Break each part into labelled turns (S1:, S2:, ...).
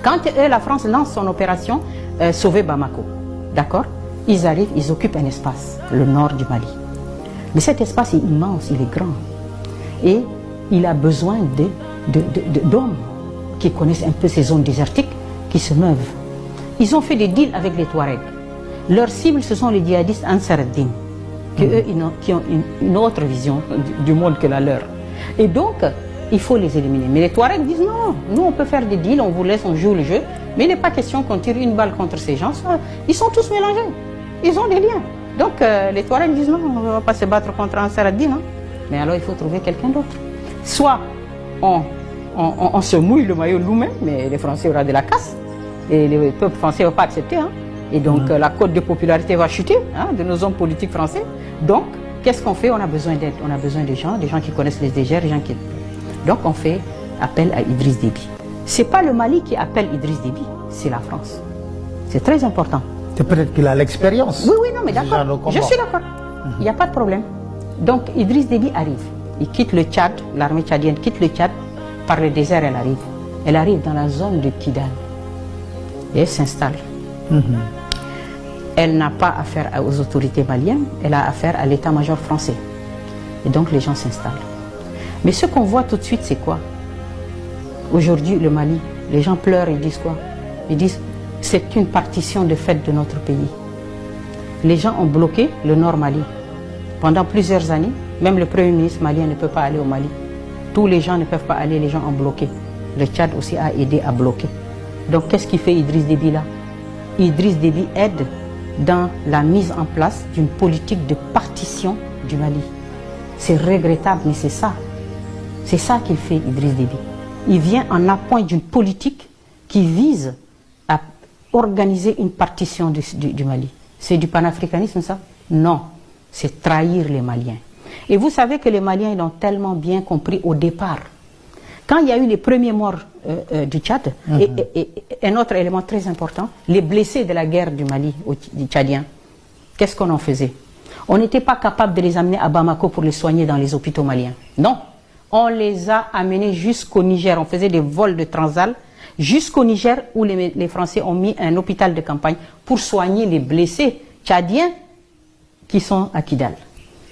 S1: Quand la France lance son opération Sauver Bamako, d'accord, ils arrivent, ils occupent un espace, le nord du Mali. Mais cet espace est immense, il est grand. Et il a besoin d'hommes qui connaissent un peu ces zones désertiques, qui se meuvent. Ils ont fait des deals avec les Touaregs. Leur cible, ce sont les djihadistes Ansar ad-Din, qui ont une autre vision du monde que la leur. Et donc, il faut les éliminer. Mais les Touaregs disent non, nous on peut faire des deals, on vous laisse, on joue le jeu, mais il n'est pas question qu'on tire une balle contre ces gens. Ils sont tous mélangés, ils ont des liens. Donc les Touaregs disent non, on ne va pas se battre contre Ansar ad-Din, hein. Mais alors il faut trouver quelqu'un d'autre. Soit on se mouille le maillot nous-mêmes, mais les Français auront de la casse, et les peuples français ne vont pas accepter, hein. Et donc la cote de popularité va chuter, hein, de nos hommes politiques français. Donc, qu'est-ce qu'on fait? On a besoin d'aide, on a besoin des gens qui connaissent les dégers, des gens qui... Donc on fait appel à Idriss Déby. Ce n'est pas le Mali qui appelle Idriss Déby, c'est la France. C'est très important.
S2: C'est peut-être qu'il a l'expérience.
S1: Oui, oui, non, mais d'accord. Je suis d'accord. Il n'y a pas de problème. Donc Idriss Déby arrive. Il quitte le Tchad, l'armée tchadienne quitte le Tchad, par le désert elle arrive. Elle arrive dans la zone de Kidal. Et elle s'installe. Elle n'a pas affaire aux autorités maliennes, elle a affaire à l'état-major français. Et donc les gens s'installent. Mais ce qu'on voit tout de suite, c'est quoi? Aujourd'hui, le Mali, les gens pleurent, ils disent quoi? Ils disent, c'est une partition de fait de notre pays. Les gens ont bloqué le nord Mali. Pendant plusieurs années, même le premier ministre malien ne peut pas aller au Mali. Tous les gens ne peuvent pas aller, les gens ont bloqué. Le Tchad aussi a aidé à bloquer. Donc qu'est-ce qu'il fait Idriss Déby là? Idriss Déby aide dans la mise en place d'une politique de partition du Mali. C'est regrettable, mais c'est ça. C'est ça qu'il fait Idriss Déby. Il vient en appoint d'une politique qui vise à organiser une partition du Mali. C'est du panafricanisme ça? Non, c'est trahir les Maliens. Et vous savez que les Maliens l'ont tellement bien compris au départ. Quand il y a eu les premiers morts du Tchad, et un autre élément très important, les blessés de la guerre du Mali, du Tchadien, qu'est-ce qu'on en faisait? On n'était pas capable de les amener à Bamako pour les soigner dans les hôpitaux maliens. Non, on les a amenés jusqu'au Niger. On faisait des vols de Transal jusqu'au Niger où les Français ont mis un hôpital de campagne pour soigner les blessés tchadiens qui sont à Kidal.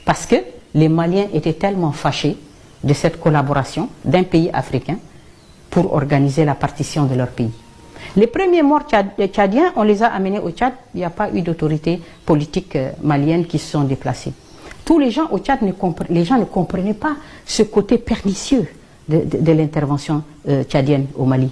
S1: Parce que les Maliens étaient tellement fâchés de cette collaboration d'un pays africain pour organiser la partition de leur pays. Les premiers morts tchadiens, on les a amenés au Tchad, il n'y a pas eu d'autorités politiques maliennes qui se sont déplacées. Tous les gens au Tchad, les gens ne comprenaient pas ce côté pernicieux de l'intervention tchadienne au Mali.